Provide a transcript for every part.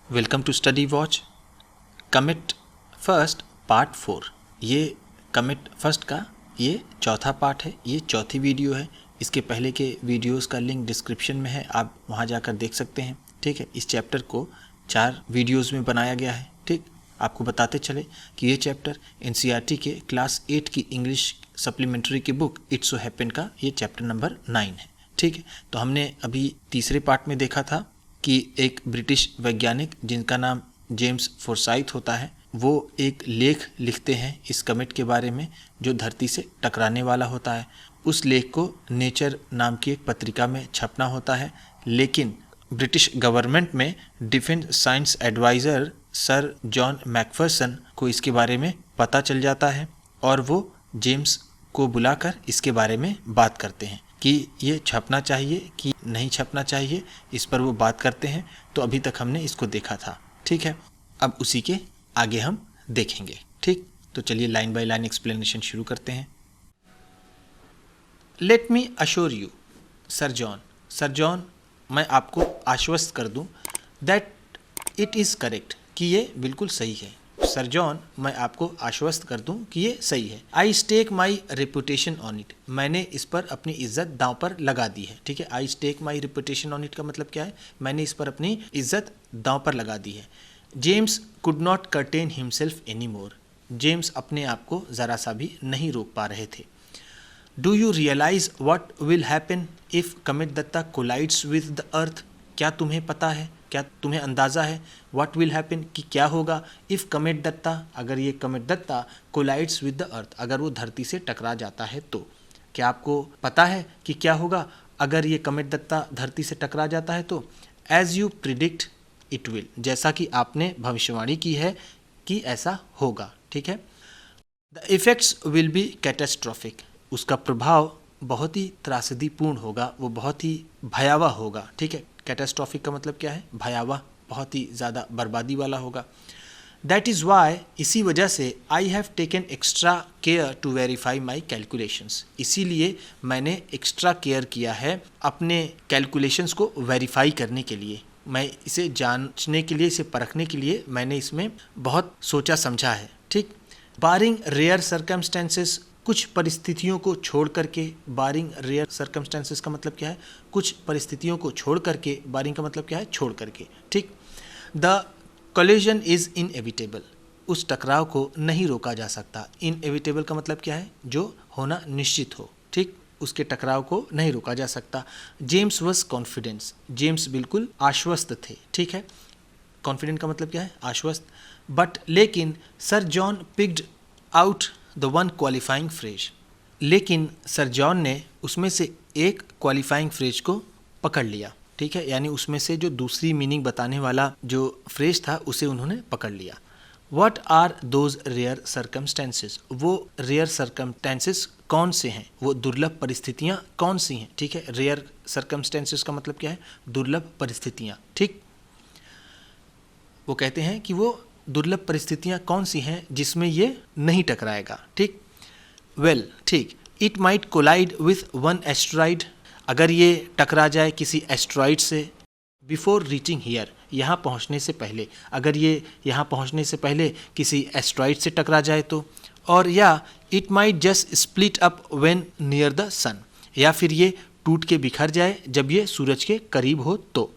Welcome to study watch. Commit first part 4। ये commit first का ये चौथा पार्ट है, ये चौथी वीडियो है। इसके पहले के वीडियोस का लिंक डिस्क्रिप्शन में है, आप वहाँ जाकर देख सकते हैं। ठीक है, इस चैप्टर को 4 वीडियोस में बनाया गया है। ठीक, आपको बताते चले कि ये चैप्टर एनसीईआरटी के क्लास 8 की इंग्लिश सप्लीमेंट्री की बुक इट्स सो हैपन का ये चैप्टर नंबर 9 है। ठीक है, तो हमने अभी तीसरे पार्ट में देखा था कि एक ब्रिटिश वैज्ञानिक जिनका नाम जेम्स फोर्साइथ होता है, वो एक लेख लिखते हैं इस कमेट के बारे में जो धरती से टकराने वाला होता है। उस लेख को नेचर नाम की एक पत्रिका में छपना होता है, लेकिन ब्रिटिश गवर्नमेंट में defence science adviser sir John McPherson को इसके बारे में पता चल जाता है और वो जेम्स को बुलाकर इसके बारे में बात करते हैं कि ये छपना चाहिए कि नहीं छपना चाहिए। इस पर वो बात करते हैं। तो अभी तक हमने इसको देखा था। ठीक है, अब उसी के आगे हम देखेंगे। ठीक, तो चलिए लाइन बाय लाइन एक्सप्लेनेशन शुरू करते हैं। Let me assure you sir John, मैं आपको आश्वस्त कर दूं दैट इट इज़ करेक्ट, कि ये बिल्कुल सही है। सर जॉन, मैं आपको आश्वस्त कर दूं कि ये सही है। I stake my reputation on it, मैंने इस पर अपनी इज्जत दांव पर लगा दी है। ठीक है, I stake my reputation on it का मतलब क्या है? मैंने इस पर अपनी इज्जत दांव पर लगा दी है। James could not contain himself any more, James अपने आप को ज़रा सा भी नहीं रोक पा रहे थे। Do you realize what will happen if comet Datta collides with the earth, क्या तुम्हें पता है, क्या तुम्हें अंदाज़ा है व्हाट विल हैपन कि क्या होगा इफ़ कमेट दत्ता, अगर ये comet Datta collides with the earth, अगर वो धरती से टकरा जाता है तो क्या आपको पता है कि क्या होगा अगर ये कमेट दत्ता धरती से टकरा जाता है तो? As you predict it will, जैसा कि आपने भविष्यवाणी की है कि ऐसा होगा। ठीक है, the effects will be catastrophic, उसका प्रभाव बहुत ही त्रासदीपूर्ण होगा, वो बहुत ही भयावह होगा। ठीक है, कैटास्ट्रॉफिक का मतलब क्या है? भयावह, बहुत ही ज़्यादा बर्बादी वाला होगा। दैट इज़ वाई, इसी वजह से I have taken extra care to verify my calculations, इसीलिए मैंने एक्स्ट्रा केयर किया है अपने कैलकुलेशंस को वेरीफाई करने के लिए। मैं इसे जांचने के लिए, इसे परखने के लिए मैंने इसमें बहुत सोचा समझा है। ठीक, बारिंग रेयर सर्कमस्टेंसेस, कुछ परिस्थितियों को छोड़ करके, बारिंग रेयर सर्कमस्टेंसेस का मतलब क्या है? कुछ परिस्थितियों को छोड़ करके, बारिंग का मतलब क्या है? छोड़ करके। ठीक, द कोलिजन इज़ इनएविटेबल, उस टकराव को नहीं रोका जा सकता। इनएविटेबल का मतलब क्या है? जो होना निश्चित हो। ठीक, उसके टकराव को नहीं रोका जा सकता। जेम्स वॉज कॉन्फिडेंस, जेम्स बिल्कुल आश्वस्त थे। ठीक है, कॉन्फिडेंट का मतलब क्या है? आश्वस्त। बट लेकिन sir John picked out the one qualifying phrase, लेकिन सर जॉन ने उसमें से एक क्वालिफाइंग फ्रेज को पकड़ लिया। ठीक है, यानी उसमें से जो दूसरी मीनिंग बताने वाला जो फ्रेज था उसे उन्होंने पकड़ लिया। What are those rare circumstances, वो रेयर सर्कमस्टेंसेस कौन से हैं? वो दुर्लभ परिस्थितियाँ कौन सी हैं? ठीक है, रेयर सर्कमस्टेंसेस का मतलब क्या है? दुर्लभ परिस्थितियाँ। ठीक, वो कहते हैं कि वो दुर्लभ परिस्थितियाँ कौन सी हैं जिसमें ये नहीं टकराएगा। ठीक, वेल, ठीक, it might collide with one asteroid, अगर ये टकरा जाए किसी एस्ट्रॉइड से, बिफोर रीचिंग हियर, यहाँ पहुँचने से पहले, अगर ये यहाँ पहुँचने से पहले किसी एस्ट्रॉइड से टकरा जाए तो, और या it might just split up when near the sun, या फिर ये टूट के बिखर जाए जब ये सूरज के करीब हो तो,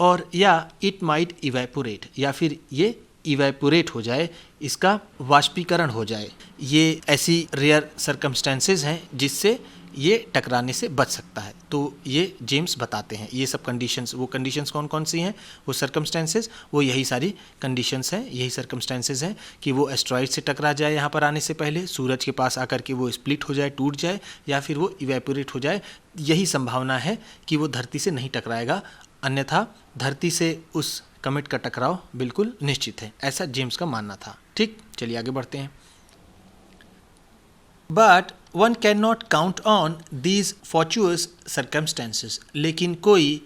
और या इट माइट इवेपोरेट, या फिर ये इवेपोरेट हो जाए, इसका वाष्पीकरण हो जाए। ये ऐसी रेयर सर्कमस्टेंसेस हैं जिससे ये टकराने से बच सकता है। तो ये जेम्स बताते हैं ये सब कंडीशंस। वो कंडीशंस कौन कौन सी हैं? वो सर्कमस्टेंसेस, वो यही सारी कंडीशंस हैं, यही सर्कमस्टेंसेस हैं कि वो एस्ट्रॉइड से टकरा जाए यहाँ पर आने से पहले, सूरज के पास आकर के वो स्प्लिट हो जाए, टूट जाए, या फिर वो इवेपोरेट हो जाए। यही संभावना है कि वो धरती से नहीं टकराएगा, अन्यथा धरती से उस कमेट का टकराव बिल्कुल निश्चित है, ऐसा जेम्स का मानना था। ठीक, चलिए आगे बढ़ते हैं। But one can not count on these fortuitous circumstances, लेकिन कोई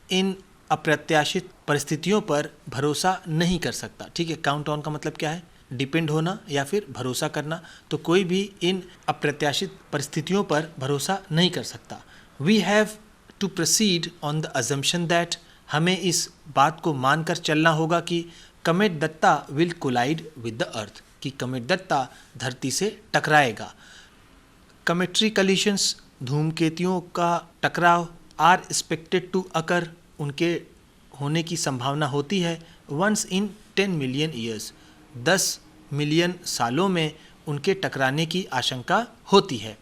इन अप्रत्याशित परिस्थितियों पर भरोसा नहीं कर सकता। ठीक है, काउंट ऑन का मतलब क्या है? डिपेंड होना या फिर भरोसा करना। तो कोई भी इन अप्रत्याशित परिस्थितियों पर भरोसा नहीं कर सकता। We have to proceed on the assumption that, हमें इस बात को मानकर चलना होगा कि comet Datta will collide with the earth, कि कमेट दत्ता धरती से टकराएगा। कमेट्री कलिशंस, धूमकेतुओं का टकराव, आर एक्सपेक्टेड टू अकर, उनके होने की संभावना होती है। Once in 10 million years, 10 million सालों में उनके टकराने की आशंका होती है।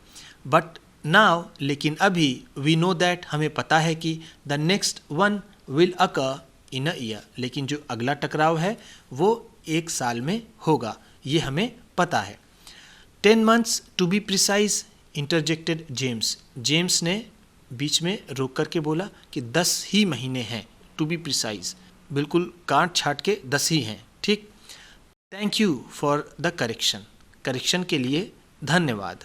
बट नाउ, लेकिन अभी, वी नो दैट, हमें पता है कि the next one will occur in a year, लेकिन जो अगला टकराव है वो 1 साल में होगा, ये हमें पता है। 10 months to be precise, interjected James, James ने बीच में रोक करके बोला कि 10 ही महीने हैं, टू बी प्रिसाइज, बिल्कुल काट छाट के 10 ही हैं, ठीक। Thank you for the correction, correction के लिए धन्यवाद।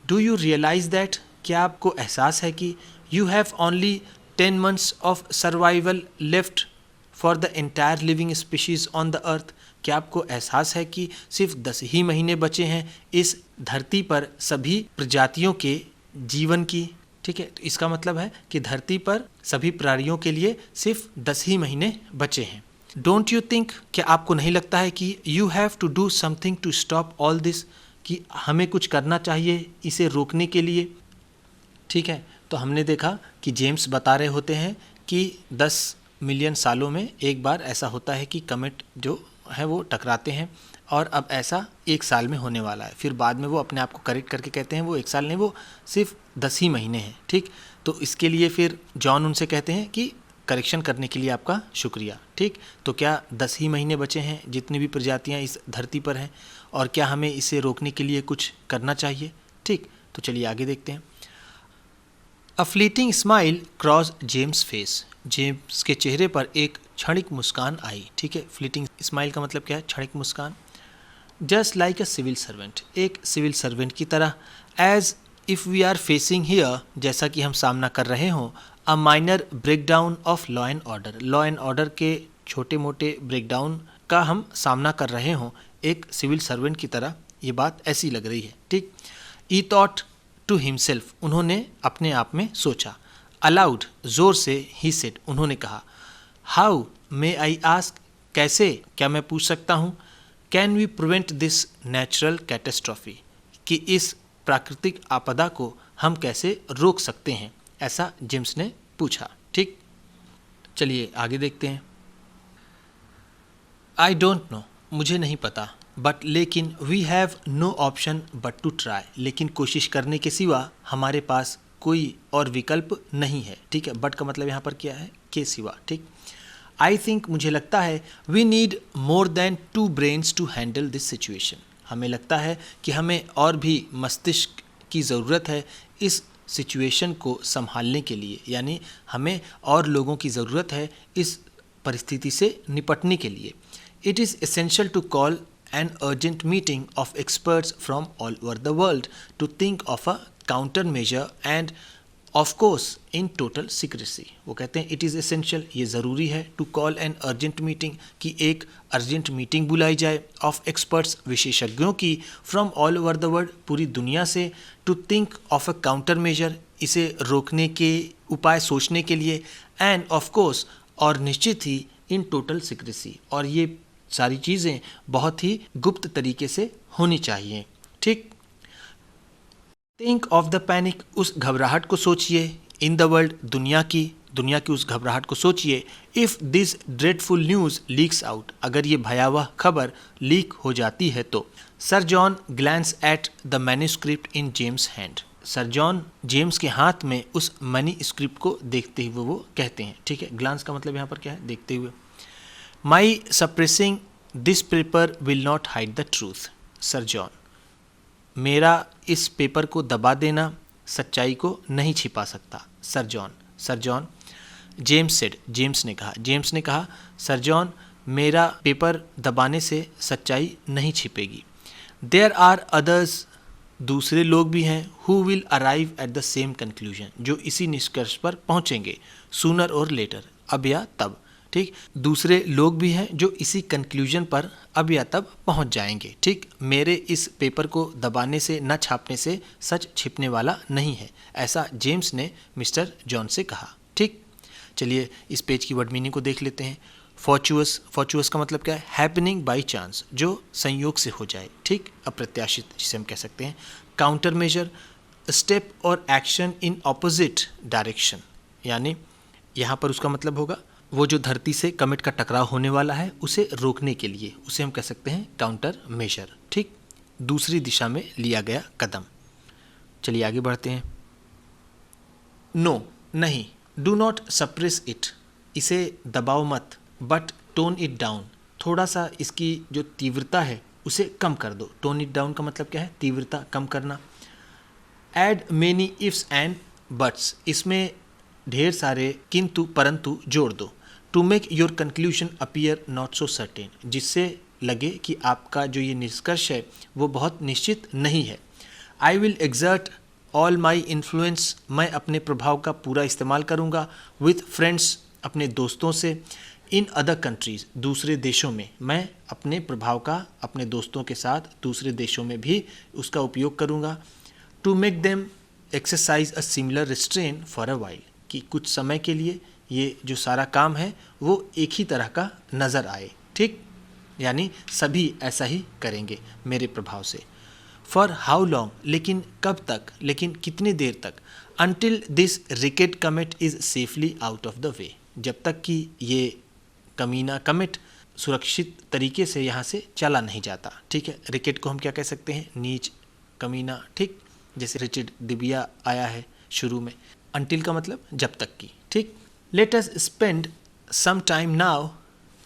डू यू रियलाइज दैट, क्या आपको एहसास है कि you have only 10 months of survival left for the entire living species on the earth, क्या आपको एहसास है कि सिर्फ 10 ही महीने बचे हैं इस धरती पर सभी प्रजातियों के जीवन की, ठीक है। तो इसका मतलब है कि धरती पर सभी प्राणियों के लिए सिर्फ 10 ही महीने बचे हैं। डोंट यू थिंक, क्या आपको नहीं लगता है कि you have to do something to stop all this, कि हमें कुछ करना चाहिए इसे रोकने के लिए, ठीक है। तो हमने देखा कि जेम्स बता रहे होते हैं कि 10 मिलियन सालों में एक बार ऐसा होता है कि कमेट जो है वो टकराते हैं, और अब ऐसा 1 साल में होने वाला है। फिर बाद में वो अपने आप को करेक्ट करके कहते हैं वो 1 साल नहीं, वो सिर्फ 10 ही महीने हैं, ठीक। तो इसके लिए फिर जॉन उनसे कहते हैं कि करेक्शन करने के लिए आपका शुक्रिया, ठीक। तो क्या 10 ही महीने बचे हैं जितनी भी प्रजातियां इस धरती पर हैं, और क्या हमें इसे रोकने के लिए कुछ करना चाहिए, ठीक। तो चलिए आगे देखते हैं। A fleeting smile cross James face, James के चेहरे पर एक क्षणिक मुस्कान आई, ठीक है। फ्लीटिंग स्माइल का मतलब क्या है, क्षणिक मुस्कान। Just like a civil servant, एक सिविल सर्वेंट की तरह। As if we are facing here, जैसा कि हम सामना कर रहे हों, a minor breakdown of law and order, law and order के छोटे मोटे ब्रेकडाउन का हम सामना कर रहे हों एक सिविल सर्वेंट की तरह, ये बात ऐसी लग रही है, ठीक। ई थॉट टू हिमसेल्फ, उन्होंने अपने आप में सोचा। अलाउड, जोर से, ही सेड, उन्होंने कहा। हाउ, मे आई आस्क, कैसे, क्या मैं पूछ सकता हूँ। Can we prevent this natural catastrophe, कि इस प्राकृतिक आपदा को हम कैसे रोक सकते हैं, ऐसा जेम्स ने पूछा, ठीक। चलिए आगे देखते हैं। आई डोंट नो, मुझे नहीं पता, बट लेकिन we have no option but to try, लेकिन कोशिश करने के सिवा हमारे पास कोई और विकल्प नहीं है, ठीक है। बट का मतलब यहाँ पर क्या है, के सिवा, ठीक। आई थिंक, मुझे लगता है, we need more than 2 brains to handle this situation, हमें लगता है कि हमें और भी मस्तिष्क की ज़रूरत है इस सिचुएशन को संभालने के लिए, यानी हमें और लोगों की ज़रूरत है इस परिस्थिति से निपटने के लिए। It is essential to call an urgent meeting of experts from all over the world to think of a countermeasure and of course in total secrecy, वो कहते हैं it is essential, ये ज़रूरी है, to call an urgent meeting, कि एक urgent meeting बुलाई जाए, of experts, विशेषज्ञों की, from all over the world, पूरी दुनिया से, to think of a countermeasure, इसे रोकने के उपाय सोचने के लिए, and of course, और निश्चित ही in total secrecy, और ये सारी चीज़ें बहुत ही गुप्त तरीके से होनी चाहिए, ठीक। थिंक ऑफ द पैनिक, उस घबराहट को सोचिए। इन द वर्ल्ड, दुनिया की उस घबराहट को सोचिए। If this dreadful news leaks out, अगर ये भयावह खबर लीक हो जाती है तो। Sir John glans at the manuscript in James hand, sir John James के हाथ में उस मैन्यूस्क्रिप्ट को देखते हुए वो कहते हैं, ठीक है। ग्लांस का मतलब यहाँ पर क्या है, देखते हुए। My suppressing this paper will not hide the truth, sir John, मेरा इस पेपर को दबा देना सच्चाई को नहीं छिपा सकता, sir John. James said, James ने कहा, सर जॉन, मेरा पेपर दबाने से सच्चाई नहीं छिपेगी। देयर आर अदर्स, दूसरे लोग भी हैं, who will arrive at the same conclusion, जो इसी निष्कर्ष पर पहुंचेंगे, सूनर और लेटर, अब या तब, ठीक। दूसरे लोग भी हैं जो इसी कंक्लूजन पर अब या तब पहुंच जाएंगे, ठीक। मेरे इस पेपर को दबाने से, न छापने से सच छिपने वाला नहीं है, ऐसा जेम्स ने मिस्टर जॉन से कहा, ठीक। चलिए इस पेज की वर्ड मीनिंग को देख लेते हैं। फॉर्चुअस, फॉर्चुअस का मतलब क्या है? हैपनिंग बाई चांस, जो संयोग से हो जाए, ठीक, अप्रत्याशित जिसे हम कह सकते हैं। काउंटर मेजर, स्टेप और एक्शन इन ऑपोजिट डायरेक्शन, यानी यहाँ पर उसका मतलब होगा वो जो धरती से कमेट का टकराव होने वाला है उसे रोकने के लिए, उसे हम कह सकते हैं काउंटर मेजर, ठीक, दूसरी दिशा में लिया गया कदम। चलिए आगे बढ़ते हैं। नो, नहीं, डू नॉट सप्रेस इट, इसे दबाओ मत, बट टोन इट डाउन, थोड़ा सा इसकी जो तीव्रता है उसे कम कर दो। टोन इट डाउन का मतलब क्या है? तीव्रता कम करना। Add many ifs and buts, इसमें ढेर सारे किंतु परंतु जोड़ दो। To make your conclusion appear not so certain, जिससे लगे कि आपका जो ये निष्कर्ष है वो बहुत निश्चित नहीं है। I will exert all my influence, मैं अपने प्रभाव का पूरा इस्तेमाल करूँगा। विथ फ्रेंड्स, अपने दोस्तों से। इन अदर कंट्रीज़, दूसरे देशों में, मैं अपने प्रभाव का अपने दोस्तों के साथ दूसरे देशों में भी उसका उपयोग करूँगा। To make them exercise a similar restraint for a while, कि कुछ समय के लिए ये जो सारा काम है वो एक ही तरह का नज़र आए, ठीक, यानी सभी ऐसा ही करेंगे मेरे प्रभाव से। फॉर हाउ लॉन्ग, लेकिन कब तक, लेकिन कितनी देर तक। Until this rickety comet is safely out of the way, जब तक कि ये कमीना कमेट सुरक्षित तरीके से यहाँ से चला नहीं जाता, ठीक है। रिकेट को हम क्या कह सकते हैं? नीच, कमीना, ठीक, जैसे रिचर्ड दिबिया आया है शुरू में। अनटिल का मतलब जब तक की, ठीक। Let us spend some time now,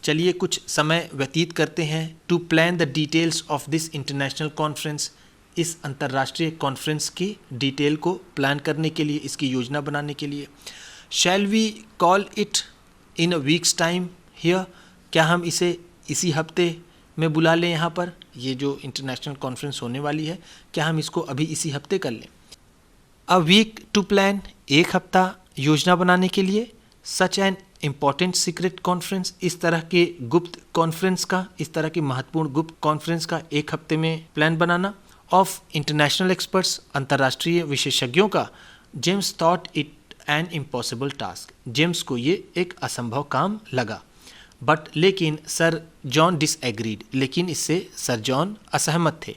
चलिए कुछ समय व्यतीत करते हैं। To plan the details of this international conference, इस अंतर्राष्ट्रीय कॉन्फ्रेंस की डिटेल को प्लान करने के लिए, इसकी योजना बनाने के लिए। Shall we call it in a week's time here, क्या हम इसे इसी हफ्ते में बुला लें यहाँ पर? ये जो इंटरनेशनल कॉन्फ्रेंस होने वाली है, क्या हम इसको अभी इसी हफ्ते कर लें? अ वीक टू प्लान, एक हफ्ता योजना बनाने के लिए। Such an important secret conference, इस तरह के गुप्त कॉन्फ्रेंस का, इस तरह की महत्वपूर्ण गुप्त कॉन्फ्रेंस का एक हफ्ते में plan banana. Of international experts, अंतर्राष्ट्रीय विशेषज्ञों का। James thought it an impossible task, James को ये एक असंभव काम लगा। बट, लेकिन सर जॉन डिसएग्रीड, लेकिन इससे सर जॉन असहमत थे।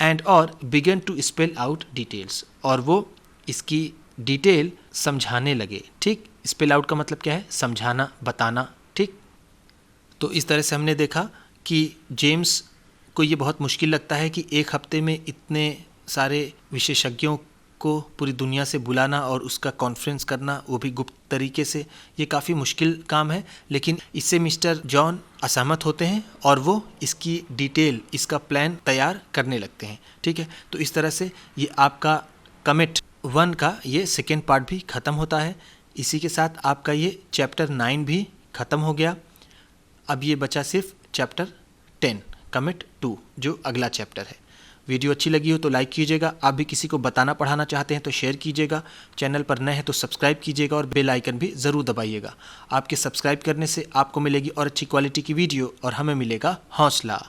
एंड और began to spell out details, और वो इसकी डिटेल समझाने लगे, ठीक। स्पेल आउट का मतलब क्या है? समझाना, बताना, ठीक। तो इस तरह से हमने देखा कि जेम्स को ये बहुत मुश्किल लगता है कि एक हफ्ते में इतने सारे विशेषज्ञों को पूरी दुनिया से बुलाना और उसका कॉन्फ्रेंस करना, वो भी गुप्त तरीके से, ये काफ़ी मुश्किल काम है। लेकिन इससे मिस्टर जॉन असहमत होते हैं और वो इसकी डिटेल, इसका प्लान तैयार करने लगते हैं, ठीक है। तो इस तरह से ये आपका कमेट 1 का ये सेकेंड पार्ट भी ख़त्म होता है। इसी के साथ आपका ये चैप्टर 9 भी ख़त्म हो गया। अब ये बचा सिर्फ चैप्टर 10 कमेट 2, जो अगला चैप्टर है। वीडियो अच्छी लगी हो तो लाइक कीजिएगा। आप भी किसी को बताना पढ़ाना चाहते हैं तो शेयर कीजिएगा। चैनल पर नए हैं तो सब्सक्राइब कीजिएगा और बेल आइकन भी ज़रूर दबाइएगा। आपके सब्सक्राइब करने से आपको मिलेगी और अच्छी क्वालिटी की वीडियो और हमें मिलेगा हौसला।